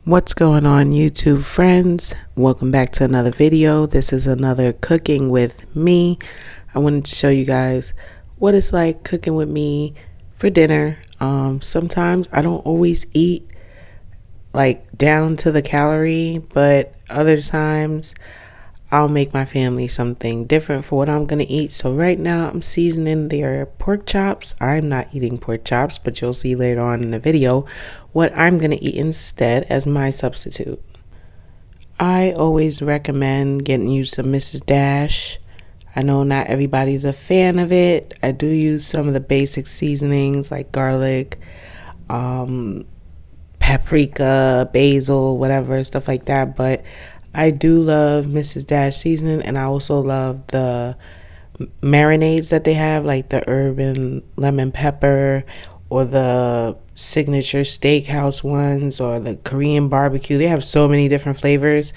What's going on, YouTube friends? Welcome back to another video. This is another cooking with me. I wanted to show you guys what it's like cooking with me for dinner. Sometimes I don't always eat like down to the calorie, but other times I'll make my family something different for what I'm gonna eat. So right now I'm seasoning their pork chops. I'm not eating pork chops, but you'll see later on in the video what I'm gonna eat instead as my substitute. I always recommend getting you some Mrs. Dash. I know not everybody's a fan of it. I do use some of the basic seasonings like garlic, paprika, basil, whatever, stuff like that, but I do love Mrs. Dash seasoning, and I also love the marinades that they have, like the herb and lemon pepper or the signature steakhouse ones or the Korean barbecue. They have so many different flavors,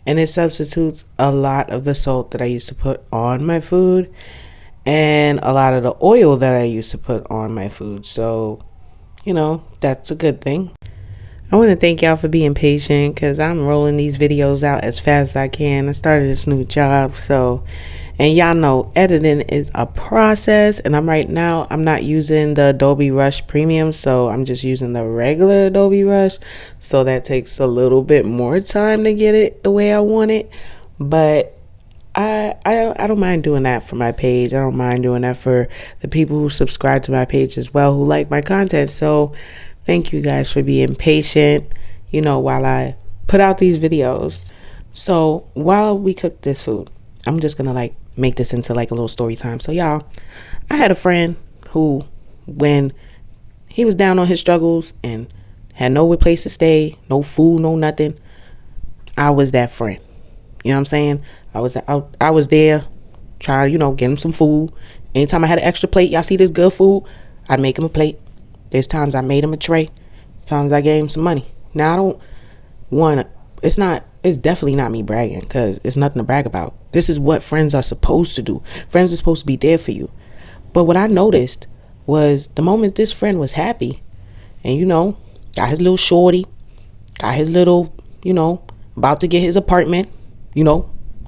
and it substitutes a lot of the salt that I used to put on my food and a lot of the oil that I used to put on my food. So, you know, that's a good thing. I want to thank y'all for being patient because I'm rolling these videos out as fast as I can. I started this new job, and y'all know editing is a process, and I'm not using the Adobe Rush Premium, so I'm just using the regular Adobe Rush, so that takes a little bit more time to get it the way I want it, but I don't mind doing that for my page. I don't mind doing that for the people who subscribe to my page as well, who like my content. So thank you guys for being patient, while I put out these videos. So while we cook this food, I'm just gonna make this into a little story time. So y'all, I had a friend who, when he was down on his struggles and had no place to stay, no food, no nothing, I was that friend. You know what I'm saying? I was there trying, get him some food. Anytime I had an extra plate, y'all see this good food, I'd make him a plate. There's times I made him a tray. There's times I gave him some money. Now I don't want to, it's definitely not me bragging, because it's nothing to brag about. This is what friends are supposed to do. Friends are supposed to be there for you. But what I noticed was the moment this friend was happy and, got his little shorty, got his little, about to get his apartment,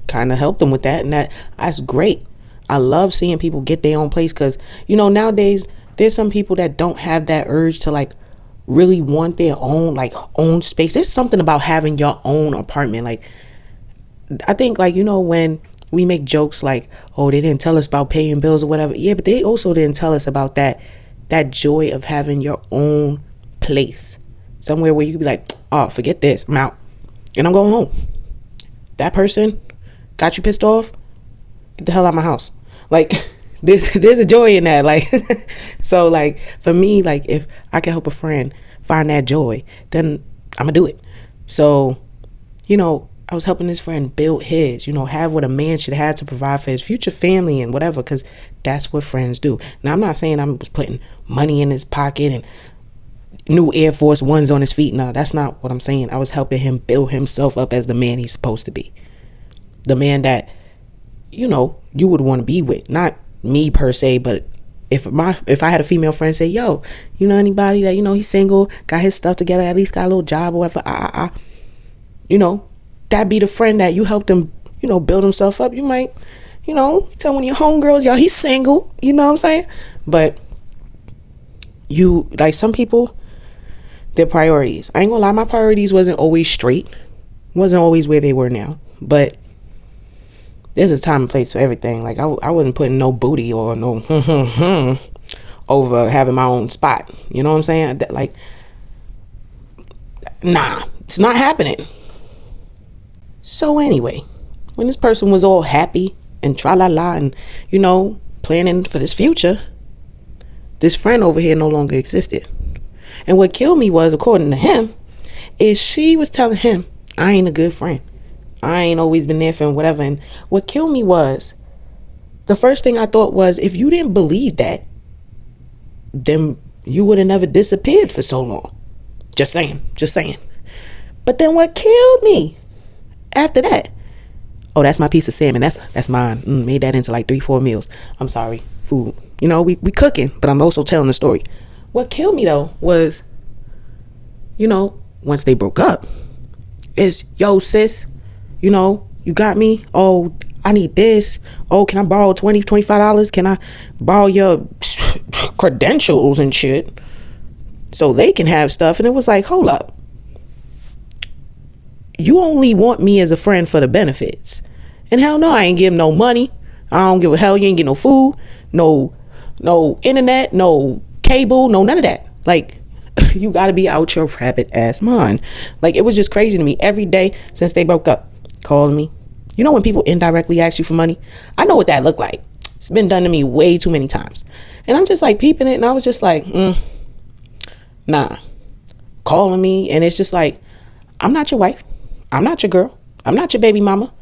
kind of helped him with that. And that's great. I love seeing people get their own place because, nowadays, there's some people that don't have that urge to really want their own space. There's something about having your own apartment. I think when we make jokes oh, they didn't tell us about paying bills or whatever. Yeah, but they also didn't tell us about that joy of having your own place. Somewhere where you could be oh, forget this, I'm out. And I'm going home. That person got you pissed off? Get the hell out of my house. There's a joy in that. So for me, if I can help a friend find that joy, then I'm gonna do it. So, I was helping this friend build his, have what a man should have to provide for his future family and whatever, because that's what friends do. Now, I'm not saying I was putting money in his pocket and new Air Force Ones on his feet. No, that's not what I'm saying. I was helping him build himself up as the man he's supposed to be. The man that, you would want to be with. Not me per se, but if I had a female friend say, yo, anybody that he's single, got his stuff together, at least got a little job or whatever, that'd be the friend that you helped him build himself up. You might tell one of your homegirls, yo, he's single, you know what I'm saying? But you, some people, their priorities, I ain't gonna lie, my priorities wasn't always straight, wasn't always where they were now, but there's a time and place for everything. I wasn't putting no booty or no over having my own spot. You know what I'm saying? Nah, it's not happening. So anyway, when this person was all happy and tra-la-la and, planning for this future, this friend over here no longer existed. And what killed me was, according to him, is she was telling him, I ain't a good friend. I ain't always been there for him, whatever. And what killed me was, the first thing I thought was, if you didn't believe that, then you would have never disappeared for so long. Just saying. But then what killed me after that? Oh, that's my piece of salmon. That's mine. Made that into 3-4 meals. I'm sorry, food. We cooking, but I'm also telling the story. What killed me though was, once they broke up, It's, yo, sis, you know, you got me. Oh, I need this. Oh, can I borrow $25? Can I borrow your credentials and shit so they can have stuff? And it was like, hold up. You only want me as a friend for the benefits. And hell no, I ain't give no money. I don't give a hell. You ain't get no food, no internet, no cable, no none of that. Like, you gotta be out your rabbit ass mind. Like, it was just crazy to me. Every day since they broke up, calling me. You know when people indirectly ask you for money? I know what that looked like. It's been done to me way too many times. And I'm just like peeping it, and I was just like, nah. Calling me, and it's just like, I'm not your wife. I'm not your girl. I'm not your baby mama.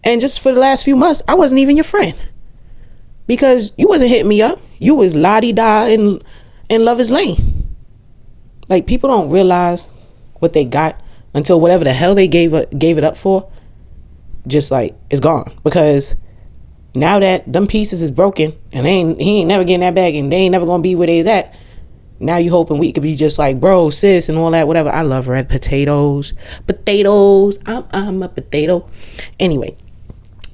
And just for the last few months, I wasn't even your friend. Because you wasn't hitting me up. You was la-di-da in Lover's Lane. Like, people don't realize what they got until whatever the hell they gave it up for, just like, it's gone. Because now that them pieces is broken, and he ain't never getting that back, and they ain't never gonna be where they at, now you hoping we could be just like, bro, sis, and all that, whatever. I love red potatoes. I'm a potato. Anyway,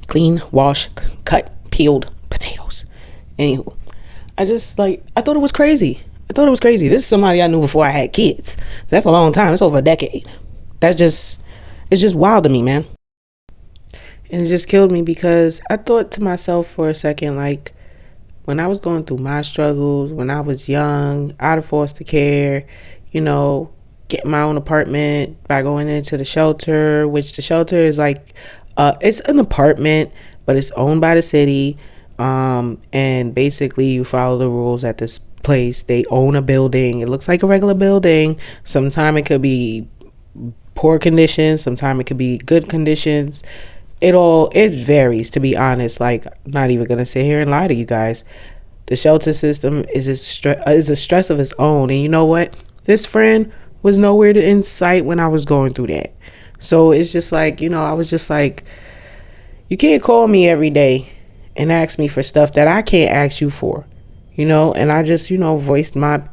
clean, wash, cut, peeled potatoes. Anywho, I thought it was crazy. This is somebody I knew before I had kids. That's a long time. It's over a decade. It's just wild to me, man. And it just killed me because I thought to myself for a second, like, when I was going through my struggles, when I was young, out of foster care, you know, getting my own apartment by going into the shelter, which the shelter is like, it's an apartment, but it's owned by the city. And basically you follow the rules at this place. They own a building. It looks like a regular building. Sometimes it could be poor conditions. Sometimes it could be good conditions. It varies, to be honest. Like, not even gonna sit here and lie to you guys. The shelter system is a stress of its own, and you know what? This friend was nowhere in sight when I was going through that. So it's just like, you know, I was just like, you can't call me every day and ask me for stuff that I can't ask you for, you know. And I just, you know, voiced my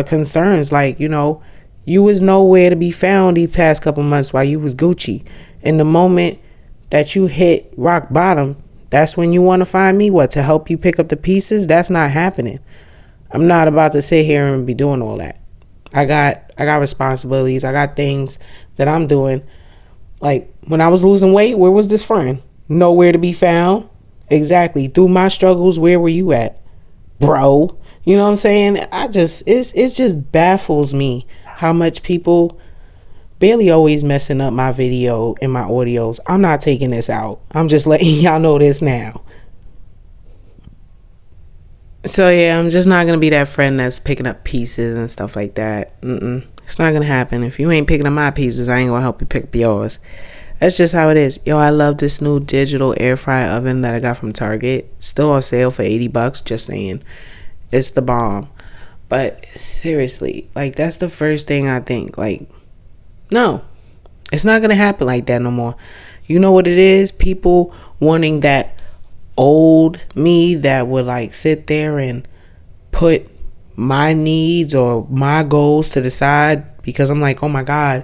concerns, like, you know, you was nowhere to be found these past couple months while you was Gucci. And the moment that you hit rock bottom, that's when you want to find me, to help you pick up the pieces? That's not happening. I'm not about to sit here and be doing all that. I got responsibilities. I got things that I'm doing. Like, when I was losing weight, where was this friend? Nowhere to be found. Exactly. Through my struggles, where were you at, bro? You know what I'm saying? It just baffles me how much people barely always messing up my video and my audios. I'm not taking this out. I'm just letting y'all know this now. So yeah, I'm just not gonna be that friend that's picking up pieces and stuff like that. It's not gonna happen. If you ain't picking up my pieces, I ain't gonna help you pick up yours. That's just how it is. Yo, I love this new digital air fryer oven that I got from Target. Still on sale for $80. Just saying, it's the bomb. But seriously, like, that's the first thing I think. Like, no, it's not gonna happen like that no more. You know what it is? People wanting that old me that would like sit there and put my needs or my goals to the side because I'm like, oh my God,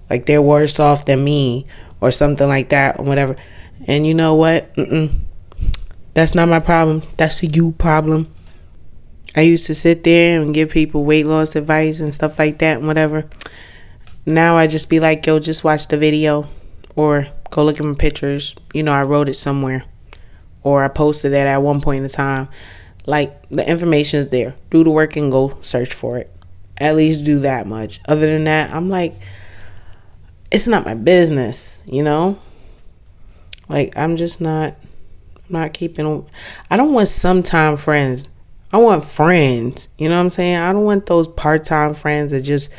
like they're worse off than me or something like that or whatever. And you know what? That's not my problem. That's a you problem. I used to sit there and give people weight loss advice and stuff like that and whatever. Now I just be like, yo, just watch the video or go look at my pictures. You know, I wrote it somewhere or I posted it at one point in time. Like, the information is there. Do the work and go search for it. At least do that much. Other than that, I'm like, it's not my business, you know? Like, I'm not keeping. I don't want sometime friends. I want friends. You know what I'm saying? I don't want those part-time friends that just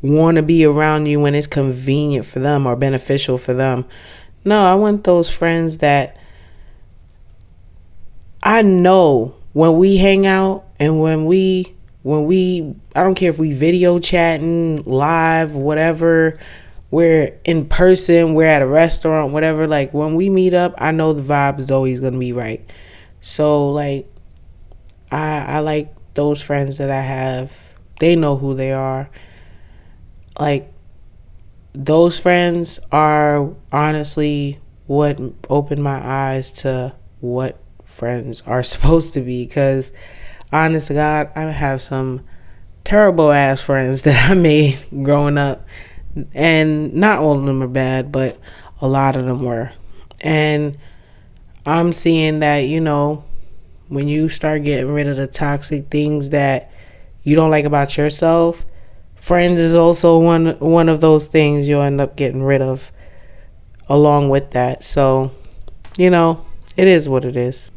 want to be around you when it's convenient for them or beneficial for them. No, I want those friends that I know when we hang out and when we I don't care if we video chatting, live, whatever, we're in person, we're at a restaurant, whatever, like when we meet up, I know the vibe is always going to be right. So like I like those friends that I have. They know who they are. Like, those friends are honestly what opened my eyes to what friends are supposed to be. Because honest to God, I have some terrible ass friends that I made growing up, and not all of them are bad, but a lot of them were. And I'm seeing that, when you start getting rid of the toxic things that you don't like about yourself, friends is also one of those things you'll end up getting rid of along with that. So, it is what it is.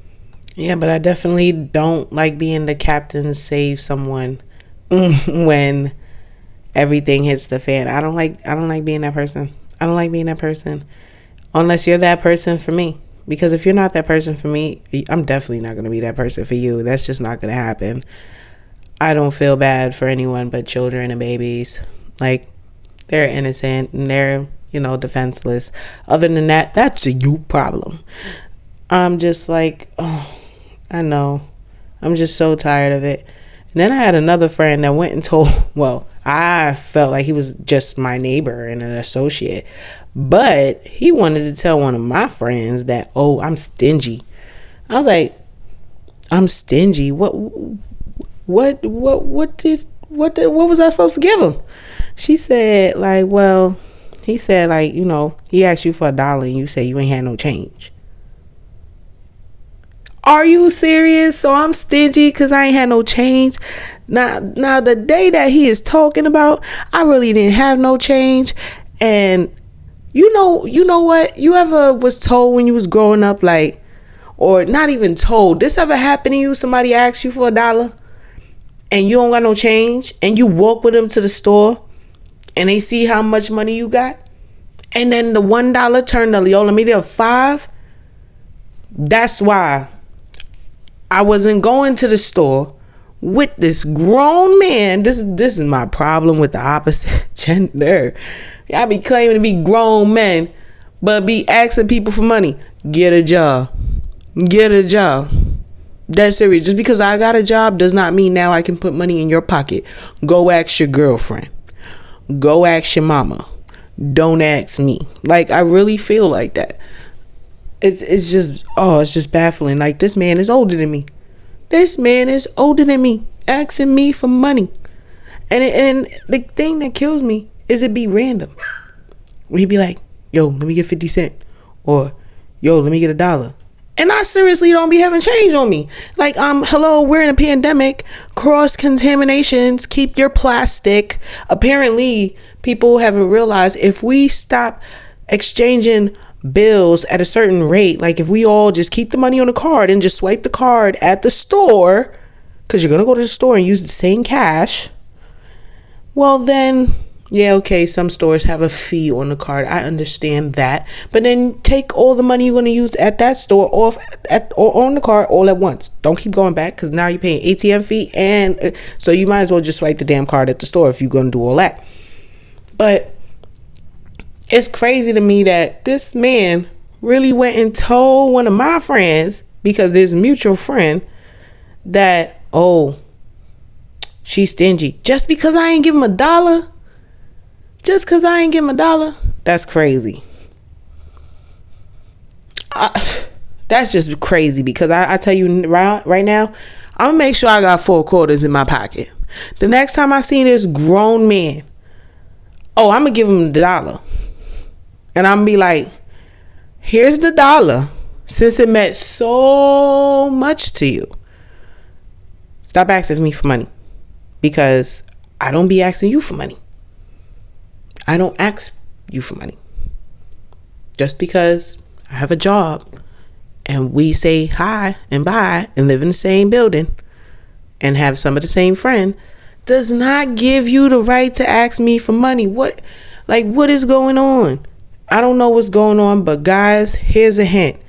Yeah, but I definitely don't like being the captain to save someone when everything hits the fan. I don't like being that person. I don't like being that person unless you're that person for me. Because if you're not that person for me, I'm definitely not going to be that person for you. That's just not going to happen. I don't feel bad for anyone but children and babies. Like, they're innocent and they're, defenseless. Other than that, that's a you problem. I'm just like, oh, I know. I'm just so tired of it. And then I had another friend that went and told, well, I felt like he was just my neighbor and an associate. But he wanted to tell one of my friends that, oh, I'm stingy. I was like, I'm stingy? What was I supposed to give him? She said, like, well, he said, like, he asked you for $1 and you said you ain't had no change. Are you serious? So I'm stingy because I ain't had no change. Now the day that he is talking about, I really didn't have no change. And you know what? You ever was told when you was growing up, like, or not even told, this ever happened to you? Somebody asked you for $1 and you don't got no change, and you walk with them to the store and they see how much money you got, and then the $1 turned to, yo, let me get $5. That's why I wasn't going to the store with this grown man. This is my problem with the opposite gender. I be claiming to be grown men, but be asking people for money. Get a job. That's serious. Just because I got a job does not mean now I can put money in your pocket. Go ask your girlfriend. Go ask your mama. Don't ask me. Like, I really feel like that. It's just baffling. Like, this man is older than me. Asking me for money. And the thing that kills me is it be random. Where he be like, yo, let me get 50 cents. Or, yo, let me get $1. And I seriously don't be having change on me. Like, hello, we're in a pandemic. Cross contaminations. Keep your plastic. Apparently, people haven't realized if we stop exchanging bills at a certain rate, like if we all just keep the money on the card and just swipe the card at the store, because you're going to go to the store and use the same cash, well then, yeah, okay, some stores have a fee on the card. I understand that. But then take all the money you're going to use at that store off or on the card all at once. Don't keep going back, because now you're paying ATM fee. And so you might as well just swipe the damn card at the store if you're going to do all that. But it's crazy to me that this man really went and told one of my friends, because there's a mutual friend, that, oh, she's stingy. Just because I ain't give him $1? Just because I ain't give him $1? That's crazy. That's just crazy, because I tell you right now, I'm going to make sure I got 4 quarters in my pocket. The next time I see this grown man, oh, I'm going to give him $1. And I'm going to be like, here's the $1. Since it meant so much to you, stop asking me for money. Because I don't be asking you for money. I don't ask you for money. Just because I have a job and we say hi and bye and live in the same building and have some of the same friend does not give you the right to ask me for money. What is going on? I don't know what's going on, but guys, here's a hint.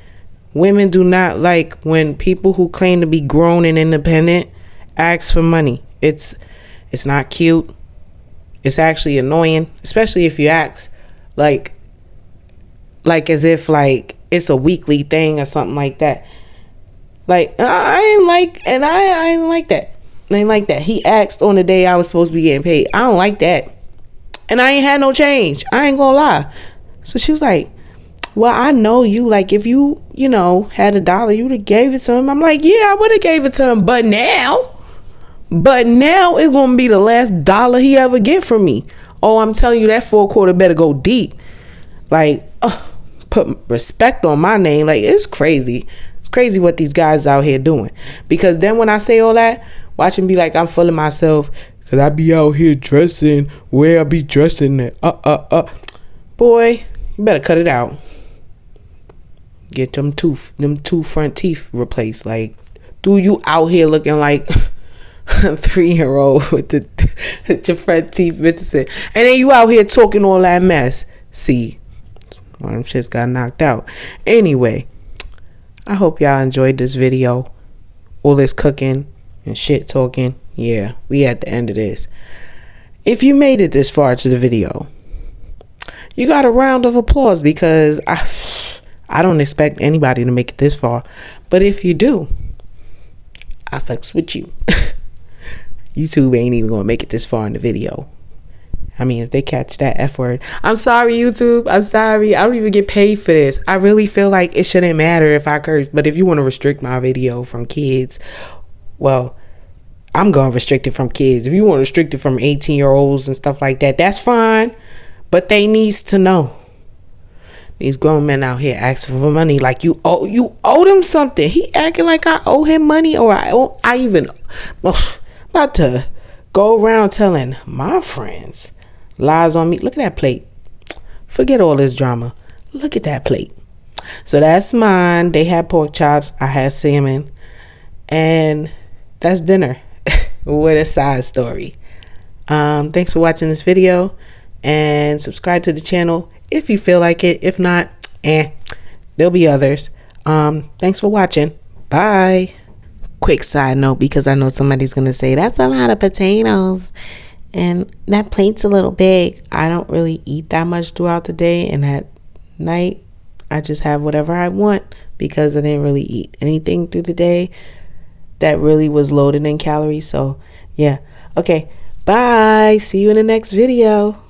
Women do not like when people who claim to be grown and independent ask for money. It's not cute. It's actually annoying, especially if you ask like as if like it's a weekly thing or something like that. Like, I ain't like that. I ain't like that. He asked on the day I was supposed to be getting paid. I don't like that. And I ain't had no change. I ain't gonna lie. So she was like, well, I know you. Like, if you, had $1, you would have gave it to him. I'm like, yeah, I would have gave it to him. But now it's going to be the last dollar he ever get from me. Oh, I'm telling you, that 4/4 better go deep. Like, put respect on my name. Like, it's crazy. It's crazy what these guys out here doing. Because then when I say all that, watch him be like, I'm full of myself. Because I be out here dressing where I be dressing at. Boy, you better cut it out. Get them two front teeth replaced. Like, dude, you out here looking like a 3-year-old with your front teeth missing. And then you out here talking all that mess. See, one of them shits got knocked out. Anyway, I hope y'all enjoyed this video. All this cooking and shit talking. Yeah, we at the end of this. If you made it this far to the video, you got a round of applause, because I don't expect anybody to make it this far. But if you do, I fucks with you. YouTube ain't even gonna make it this far in the video. I mean, if they catch that F word, I'm sorry, YouTube. I'm sorry. I don't even get paid for this. I really feel like it shouldn't matter if I curse. But if you want to restrict my video from kids, well, I'm gonna restrict it from kids. If you want to restrict it from 18-year-olds and stuff like that, that's fine. But they needs to know. These grown men out here asking for money like you owe them something. He acting like I owe him money, or I even about to go around telling my friends lies on me. Look at that plate. Forget all this drama. Look at that plate. So that's mine. They had pork chops. I had salmon. And that's dinner with a side story. Thanks for watching this video. And subscribe to the channel if you feel like it. If not, there'll be others. Thanks for watching. Bye. Quick side note, because I know somebody's gonna say that's a lot of potatoes and that plate's a little big. I don't really eat that much throughout the day, and at night I just have whatever I want, because I didn't really eat anything through the day that really was loaded in calories. So yeah, okay, bye. See you in the next video.